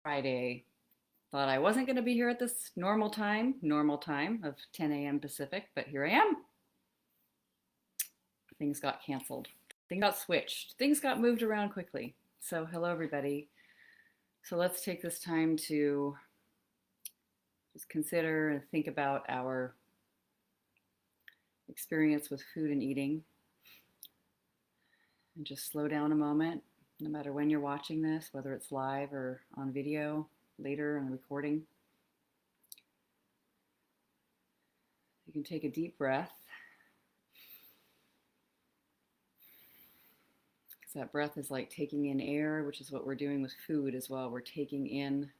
Friday. Thought I wasn't going to be here at this normal time of 10 a.m. Pacific, but here I am. Things got canceled. Things got switched. Things got moved around quickly. So, hello, everybody. So, let's take this time to just consider and think about our experience with food and eating. And just slow down a moment, no matter when you're watching this, whether it's live or on video later in the recording. You can take a deep breath, because that breath is like taking in air, which is what we're doing with food as well. We're taking in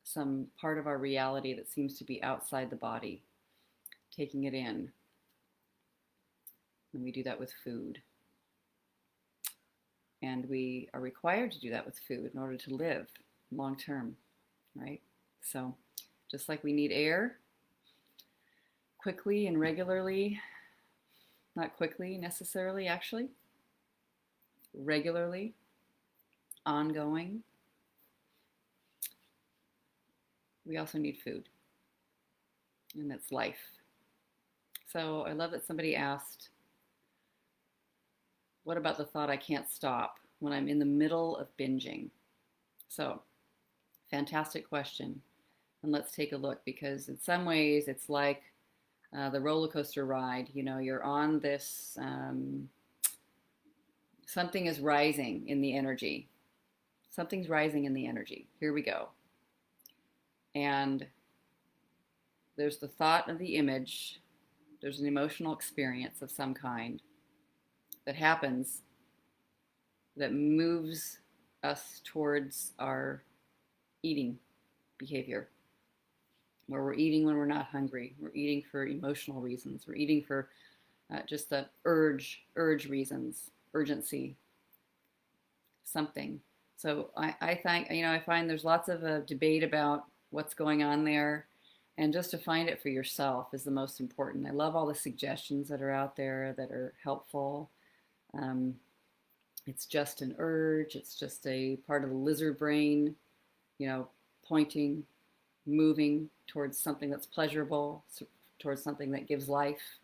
some part of our reality that seems to be outside the body, taking it in. And we do that with food. And we are required to do that with food in order to live long term, right? So just like we need air quickly and regularly, not quickly necessarily, actually, regularly, ongoing, we also need food, and that's life. So I love that somebody asked, what about the thought I can't stop when I'm in the middle of binging? So, fantastic question. And let's take a look, because in some ways it's like the roller coaster ride. You know, you're on this, something is rising in the energy. Something's rising in the energy. Here we go. And there's the thought of the image, there's an emotional experience of some kind that happens that moves us towards our eating behavior, where we're eating when we're not hungry. We're eating for emotional reasons. We're eating for just the urge reasons, urgency, something. So I think, I find there's lots of debate about what's going on there. And just to find it for yourself is the most important. I love all the suggestions that are out there that are helpful. It's just an urge. It's just a part of the lizard brain, pointing, moving towards something that's pleasurable, towards something that gives life.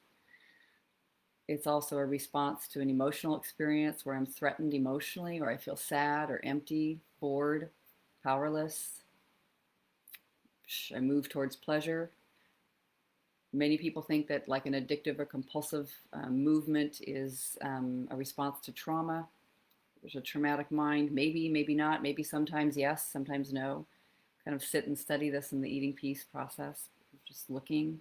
It's also a response to an emotional experience where I'm threatened emotionally, or I feel sad or empty, bored, powerless. I move towards pleasure. Many people think that like an addictive or compulsive movement is a response to trauma. There's a traumatic mind, maybe, maybe not, maybe sometimes yes, sometimes no. Kind of sit and study this in the eating peace process, just looking.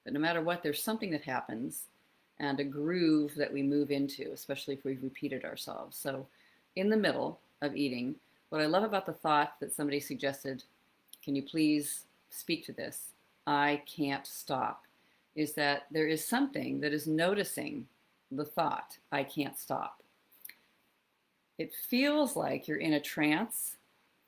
But no matter what, there's something that happens and a groove that we move into, especially if we've repeated ourselves. So in the middle of eating, what I love about the thought that somebody suggested, can you please speak to this? I can't stop, is that there is something that is noticing the thought, I can't stop. It feels like you're in a trance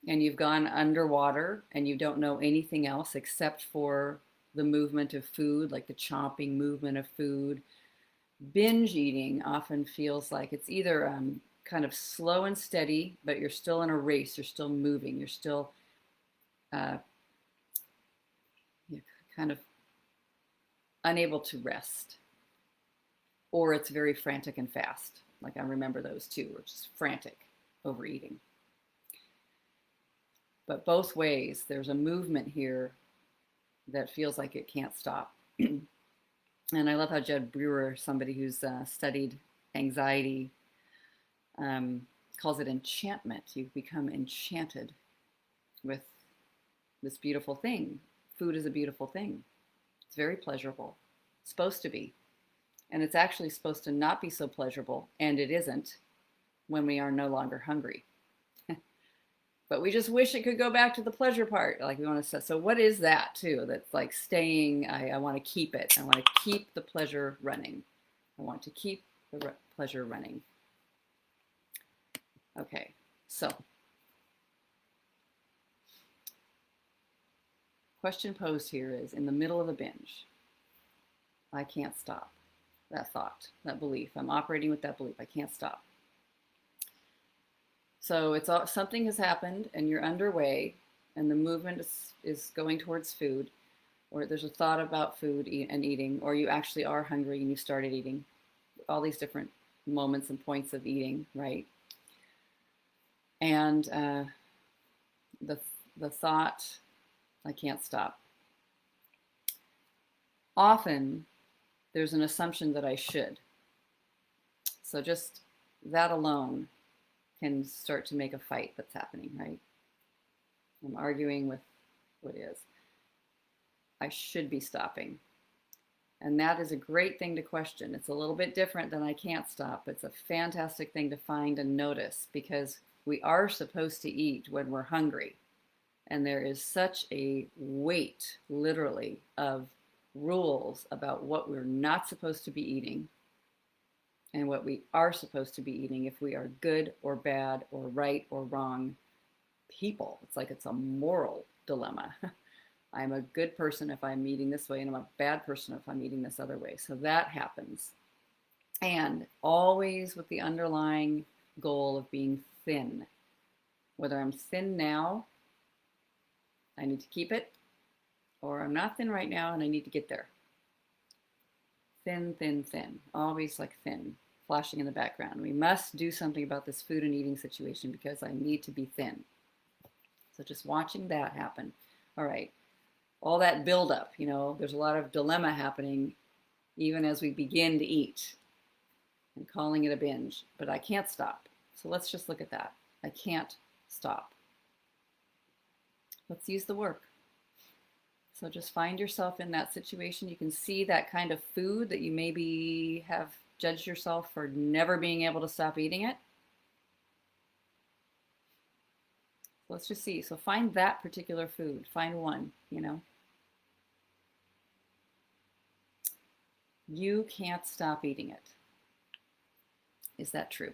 and you've gone underwater and you don't know anything else except for the movement of food, like the chomping movement of food. Binge eating often feels like it's either kind of slow and steady, but you're still in a race, you're still moving, you're still kind of unable to rest, or it's very frantic and fast. Like I remember those two, which is frantic overeating. But both ways, there's a movement here that feels like it can't stop. And I love how Jed Brewer, somebody who's studied anxiety, calls it enchantment. You become enchanted with this beautiful thing. Food is a beautiful thing. It's very pleasurable. It's supposed to be. And it's actually supposed to not be so pleasurable, and it isn't, when we are no longer hungry. But we just wish it could go back to the pleasure part. Like we want to say, so what is that too? That's like staying, I want to keep it. I want to keep the pleasure running. I want to keep the pleasure running. Okay, so question posed here is, in the middle of a binge, I can't stop. That thought, that belief, I'm operating with that belief, I can't stop. So it's all, something has happened and you're underway and the movement is going towards food, or there's a thought about food and eating, or you actually are hungry and you started eating. All these different moments and points of eating, right? And the the thought, I can't stop. Often there's an assumption that I should. So just that alone can start to make a fight that's happening, right? I'm arguing with what is. I should be stopping. And that is a great thing to question. It's a little bit different than I can't stop. It's a fantastic thing to find and notice because we are supposed to eat when we're hungry. And there is such a weight, literally, of rules about what we're not supposed to be eating and what we are supposed to be eating if we are good or bad or right or wrong people. It's like it's a moral dilemma. I'm a good person if I'm eating this way, and I'm a bad person if I'm eating this other way. So that happens. And always with the underlying goal of being thin. Whether I'm thin now, I need to keep it, or I'm not thin right now and I need to get there. Thin, thin, thin. Always like thin, flashing in the background. We must do something about this food and eating situation because I need to be thin. So just watching that happen. All right. All that buildup, there's a lot of dilemma happening even as we begin to eat and calling it a binge, but I can't stop. So let's just look at that. I can't stop. Let's use the work. So just find yourself in that situation. You can see that kind of food that you maybe have judged yourself for never being able to stop eating it. Let's just see. So find that particular food. Find one, You can't stop eating it. Is that true?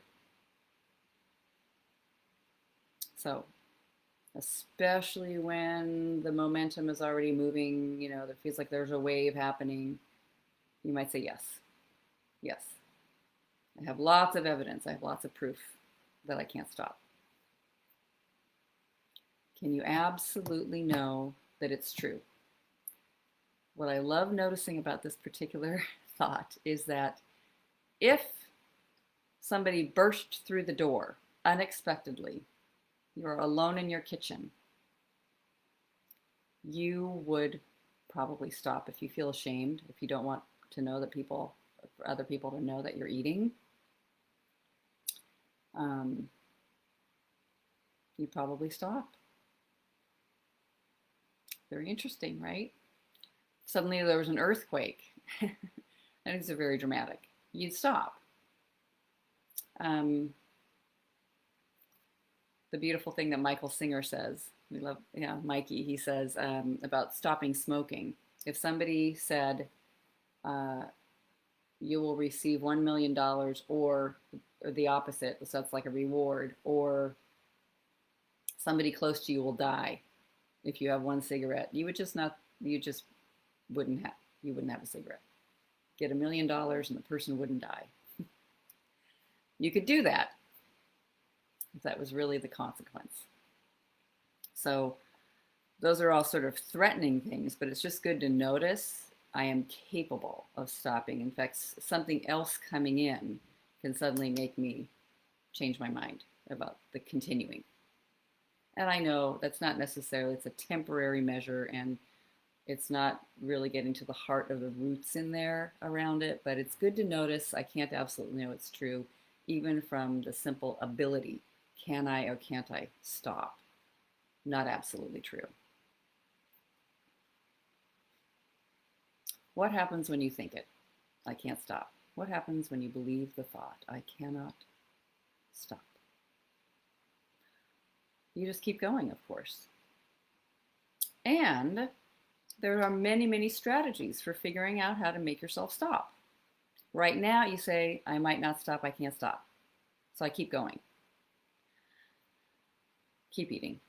So, especially when the momentum is already moving, it feels like there's a wave happening, you might say yes. Yes. I have lots of evidence. I have lots of proof that I can't stop. Can you absolutely know that it's true? What I love noticing about this particular thought is that if somebody burst through the door unexpectedly, you're alone in your kitchen, you would probably stop if you feel ashamed, if you don't want to know that for other people to know that you're eating. You probably stop. Very interesting, right? Suddenly there was an earthquake. That is very dramatic. You'd stop. The beautiful thing that Michael Singer says, we love, Mikey, he says about stopping smoking. If somebody said, you will receive $1 million or the opposite, so that's like a reward, or somebody close to you will die if you have one cigarette, you wouldn't have a cigarette. Get $1 million and the person wouldn't die. You could do that if that was really the consequence. So those are all sort of threatening things, but it's just good to notice I am capable of stopping. In fact, something else coming in can suddenly make me change my mind about the continuing. And I know that's not necessarily, it's a temporary measure and it's not really getting to the heart of the roots in there around it, but it's good to notice. I can't absolutely know it's true, even from the simple ability. Can I or can't I stop? Not absolutely true. What happens when you think it? I can't stop. What happens when you believe the thought? I cannot stop. You just keep going, of course. And there are many, many strategies for figuring out how to make yourself stop. Right now, you say, I might not stop, I can't stop. So I keep going. Keep eating.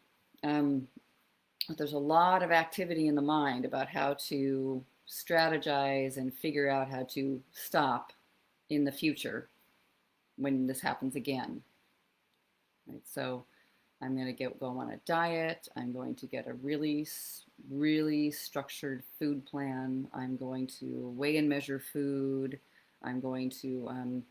But there's a lot of activity in the mind about how to strategize and figure out how to stop in the future when this happens again. right? So I'm going to go on a diet. I'm going to get a really, really structured food plan. I'm going to weigh and measure food. I'm going to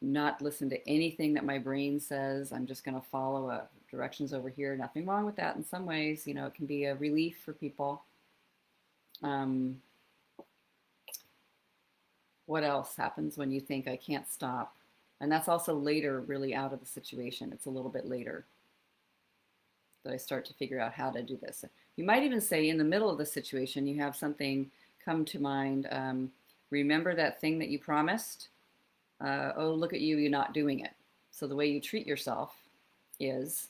not listen to anything that my brain says. I'm just going to follow directions over here. Nothing wrong with that in some ways. You know, it can be a relief for people. Um, what else happens when you think I can't stop? And that's also later, really out of the situation. It's a little bit later that I start to figure out how to do this. You might even say in the middle of the situation, you have something come to mind. Remember that thing that you promised? Oh, look at you, you're not doing it. So the way you treat yourself is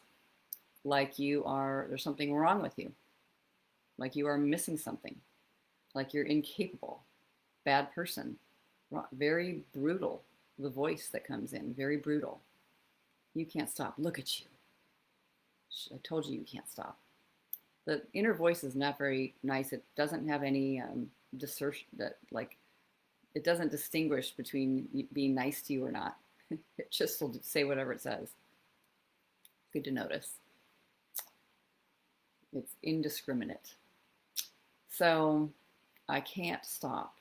like there's something wrong with you, like you are missing something, like you're incapable, bad person, very brutal. The voice that comes in, very brutal. You can't stop. Look at you. I told you can't stop. The inner voice is not very nice. It doesn't have any discernment that it doesn't distinguish between being nice to you or not. It just will say whatever it says. Good to notice. It's indiscriminate. So I can't stop.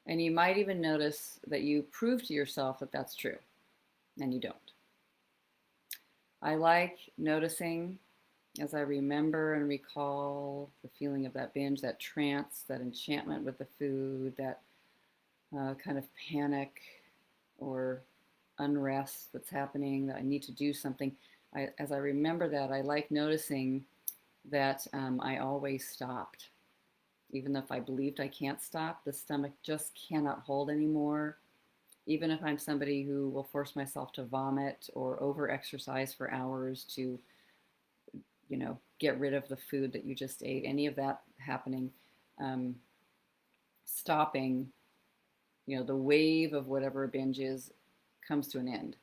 And you might even notice that you prove to yourself that that's true, and you don't. I like noticing as I remember and recall the feeling of that binge, that trance, that enchantment with the food, that kind of panic or unrest that's happening, that I need to do something. As I remember that, I like noticing that I always stopped. Even if I believed I can't stop, the stomach just cannot hold anymore. Even if I'm somebody who will force myself to vomit or over-exercise for hours to, get rid of the food that you just ate, any of that happening, stopping, the wave of whatever a binge is comes to an end.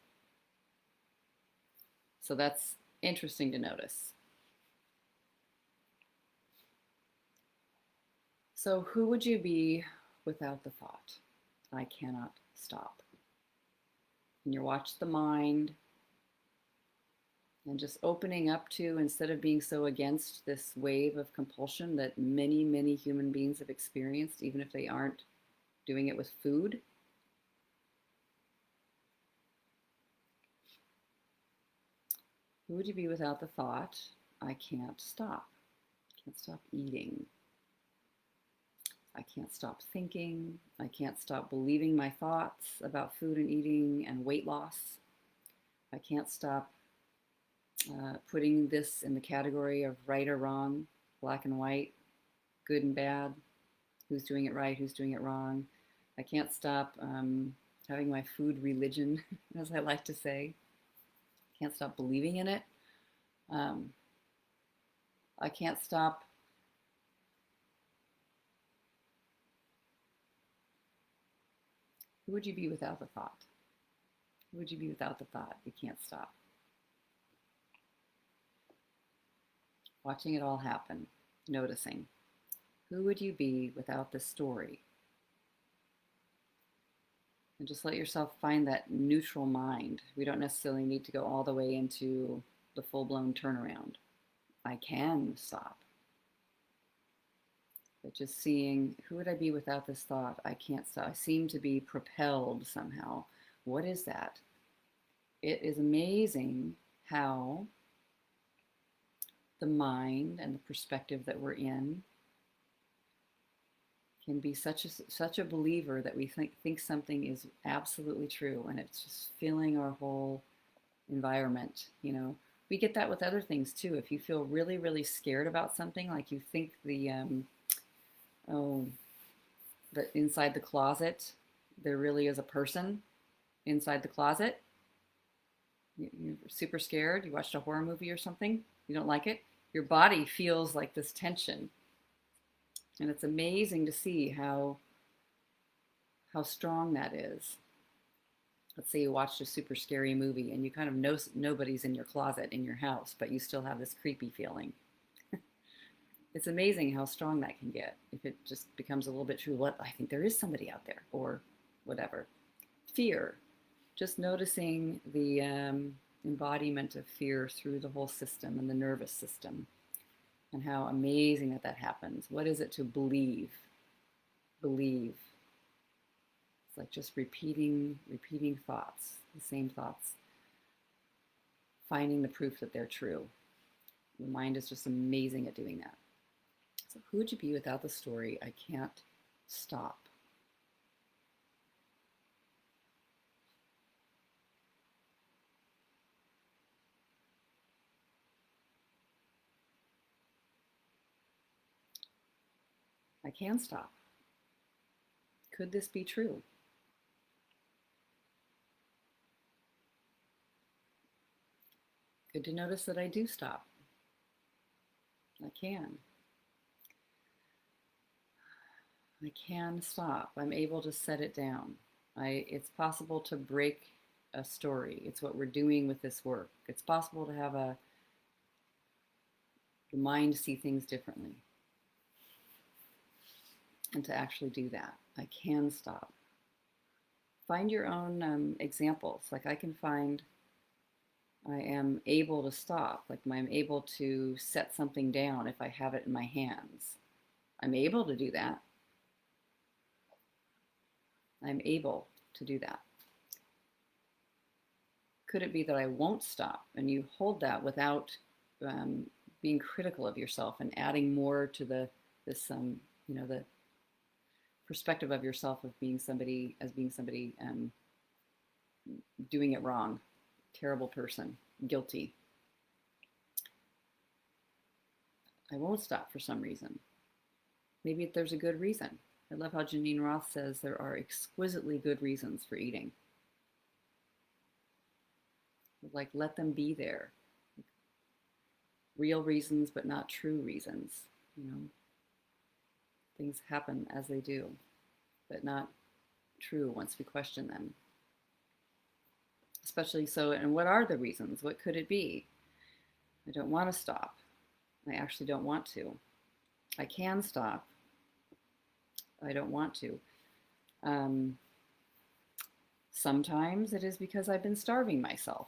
So that's interesting to notice. So who would you be without the thought, I cannot stop? And you watch the mind and just opening up to, instead of being so against this wave of compulsion that many, many human beings have experienced, even if they aren't doing it with food. Who would you be without the thought, I can't stop? I can't stop eating. I can't stop thinking. I can't stop believing my thoughts about food and eating and weight loss. I can't stop putting this in the category of right or wrong, black and white, good and bad, who's doing it right, who's doing it wrong. I can't stop having my food religion, as I like to say. I can't stop believing in it. I can't stop Who would you be without the thought? Who would you be without the thought? You can't stop. Watching it all happen, noticing. Who would you be without this story? And just let yourself find that neutral mind. We don't necessarily need to go all the way into the full-blown turnaround. I can stop. But just seeing, who would I be without this thought? I can't stop. I seem to be propelled somehow. What is that? It is amazing how the mind and the perspective that we're in can be such a believer that we think something is absolutely true, and it's just filling our whole environment. We get that with other things too. If you feel really, really scared about something, like you think that inside the closet there really is a person inside the closet. You're super scared. You watched a horror movie or something. You don't like it. Your body feels like this tension. And it's amazing to see how strong that is. Let's say you watched a super scary movie and you kind of know nobody's in your closet in your house, but you still have this creepy feeling. It's amazing how strong that can get if it just becomes a little bit true. What, I think there is somebody out there, or whatever. Fear. Just noticing the embodiment of fear through the whole system and the nervous system, and how amazing that that happens. What is it to believe? Believe. It's like just repeating thoughts, the same thoughts, finding the proof that they're true. The mind is just amazing at doing that. So who would you be without the story, I can't stop? I can stop. Could this be true? Good to notice that I do stop. I can. I can stop. I'm able to set it down. It's possible to break a story. It's what we're doing with this work. It's possible to have the mind see things differently and to actually do that. I can stop. Find your own examples. Like I can find I am able to stop. Like I'm able to set something down if I have it in my hands. I'm able to do that. I'm able to do that. Could it be that I won't stop? And you hold that without being critical of yourself and adding more to the perspective of yourself of being somebody doing it wrong, terrible person, guilty. I won't stop for some reason. Maybe there's a good reason. I love how Janine Roth says there are exquisitely good reasons for eating. Like, let them be there. Real reasons, but not true reasons. Things happen as they do, but not true once we question them. Especially so, and what are the reasons? What could it be? I don't want to stop. I actually don't want to. I can stop. I don't want to. Sometimes it is because I've been starving myself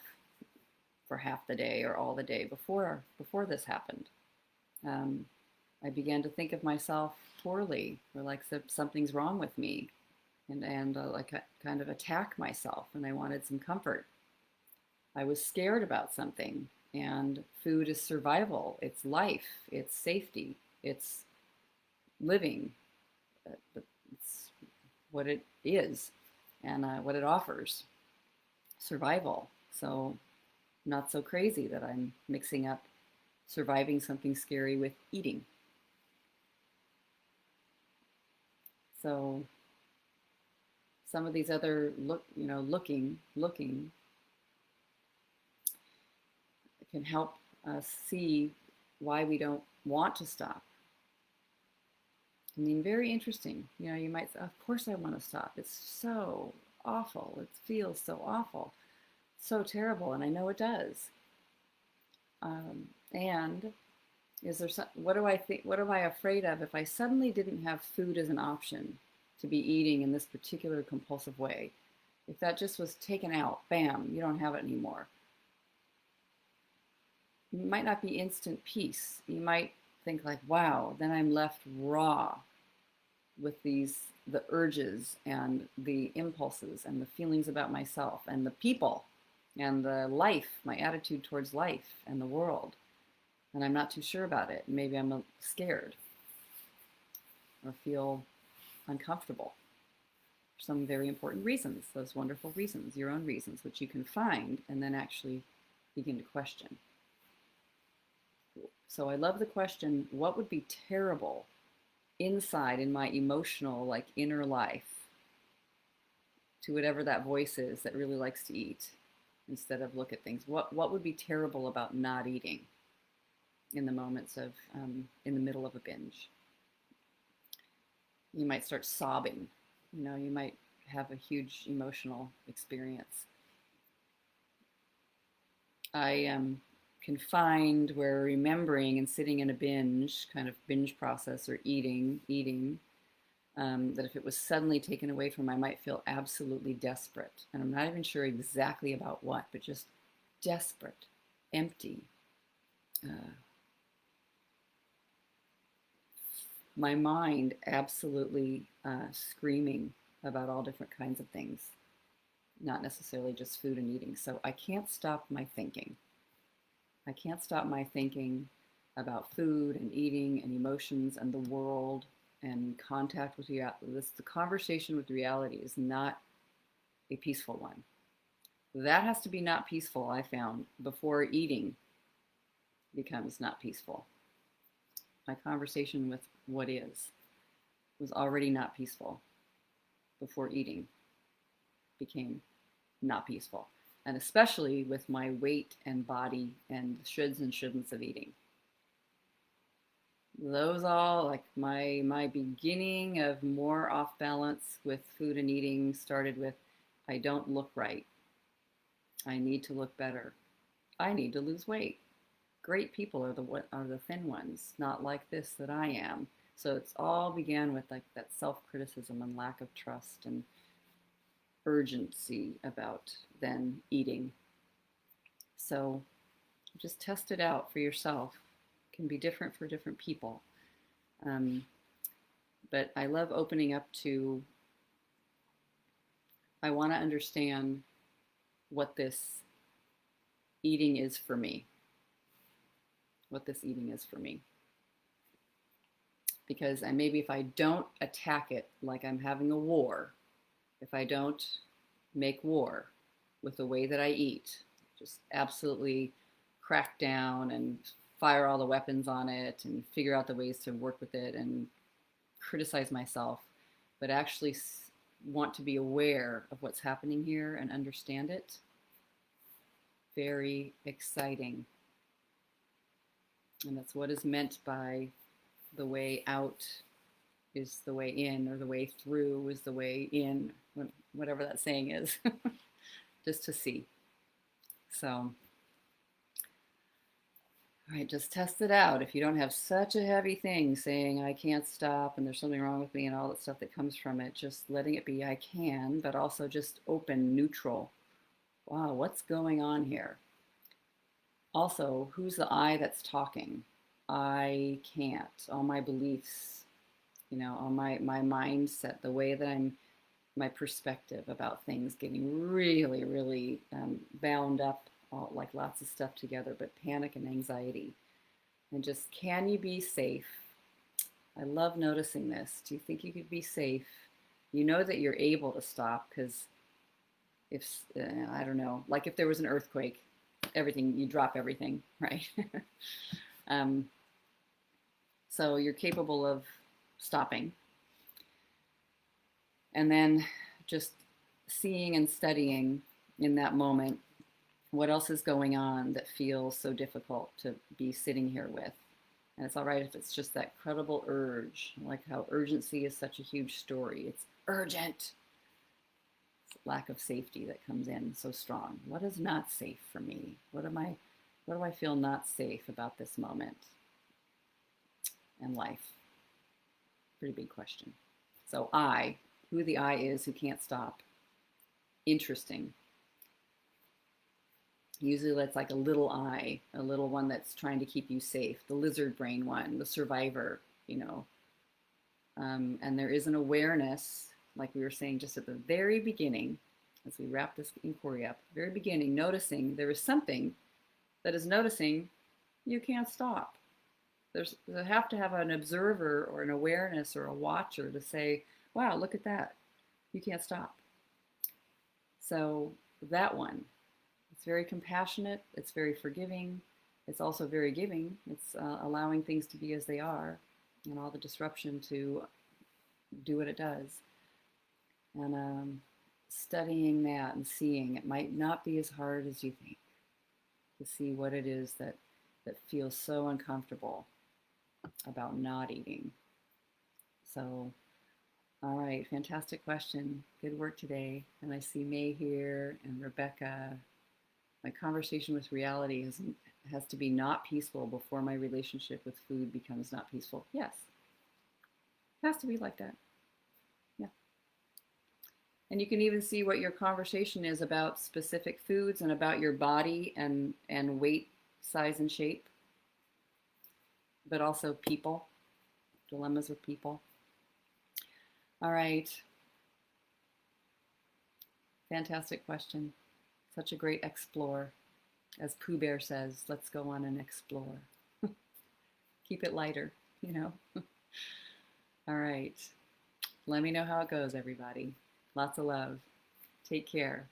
for half the day or all the day before this happened. I began to think of myself poorly, or like something's wrong with me, and like kind of attack myself, and I wanted some comfort. I was scared about something, and food is survival. It's life. It's safety. It's living. It's what it is, and what it offers. Survival. So not so crazy that I'm mixing up surviving something scary with eating. So some of these other looking can help us see why we don't want to stop. I mean, very interesting. You might say, of course I want to stop. It's so awful. It feels so awful, so terrible, and I know it does. And is there what do I think? What am I afraid of if I suddenly didn't have food as an option to be eating in this particular compulsive way? If that just was taken out, bam, you don't have it anymore. It might not be instant peace. You might think like, wow, then I'm left raw with the urges and the impulses and the feelings about myself and the people and the life, my attitude towards life and the world. And I'm not too sure about it. Maybe I'm scared or feel uncomfortable for some very important reasons, those wonderful reasons, your own reasons, which you can find and then actually begin to question. So I love the question, what would be terrible inside in my emotional, like inner life, to whatever that voice is that really likes to eat instead of look at things? What would be terrible about not eating in the moments of, in the middle of a binge? You might start sobbing. You might have a huge emotional experience. I can find where remembering and sitting in a binge process or eating, that if it was suddenly taken away from me, I might feel absolutely desperate. And I'm not even sure exactly about what, but just desperate, empty. My mind absolutely screaming about all different kinds of things, not necessarily just food and eating. So I can't stop my thinking. I can't stop my thinking about food and eating and emotions and the world and contact with reality. The conversation with reality is not a peaceful one. That has to be not peaceful, I found, before eating becomes not peaceful. My conversation with what is was already not peaceful before eating became not peaceful. And especially with my weight and body and shoulds and shouldn'ts of eating. Those all, like my beginning of more off balance with food and eating started with, I don't look right. I need to look better. I need to lose weight. Great people are the thin ones, not like this that I am. So it's all began with like that self-criticism and lack of trust and urgency about then eating. So just test it out for yourself. It can be different for different people. But I love opening up to, I want to understand what this eating is for me. What this eating is for me. Because maybe if I don't attack it like I'm having a war, if I don't make war with the way that I eat, just absolutely crack down and fire all the weapons on it and figure out the ways to work with it and criticize myself, but actually want to be aware of what's happening here and understand it. Very exciting. And that's what is meant by the way out is the way in, or the way through is the way in, whatever that saying is, just to see. So, all right, just test it out. If you don't have such a heavy thing saying I can't stop and there's something wrong with me and all that stuff that comes from it, just letting it be I can, but also just open, neutral. Wow, what's going on here? Also, who's the I that's talking? I can't. All my beliefs, all my mindset, the way that my perspective about things getting really, really bound up, like lots of stuff together, but panic and anxiety. And just, can you be safe? I love noticing this. Do you think you could be safe? You know that you're able to stop because I don't know, like if there was an earthquake, you drop everything, right? So you're capable of stopping. And then just seeing and studying in that moment what else is going on that feels so difficult to be sitting here with. And it's all right if it's just that credible urge, like how urgency is such a huge story. It's urgent. It's lack of safety that comes in so strong. What is not safe for me? What do I feel not safe about this moment and life? Pretty big question. So who the I is who can't stop. Interesting. Usually that's like a little I, a little one that's trying to keep you safe, the lizard brain one, the survivor, and there is an awareness, like we were saying just at the very beginning, as we wrap this inquiry up, very beginning, noticing there is something that is noticing you can't stop. They have to have an observer or an awareness or a watcher to say, wow, look at that. You can't stop. So that one, it's very compassionate. It's very forgiving. It's also very giving. It's allowing things to be as they are and all the disruption to do what it does. And studying that and seeing, it might not be as hard as you think to see what it is that feels so uncomfortable about not eating. So, all right, fantastic question. Good work today. And I see May here and Rebecca. My conversation with reality has to be not peaceful before my relationship with food becomes not peaceful. Yes, it has to be like that. Yeah. And you can even see what your conversation is about specific foods and about your body and weight, size, and shape, but also people, dilemmas with people. All right. Fantastic question. Such a great explore. As Pooh Bear says, let's go on and explore. Keep it lighter, you know. All right. Let me know how it goes, everybody. Lots of love. Take care.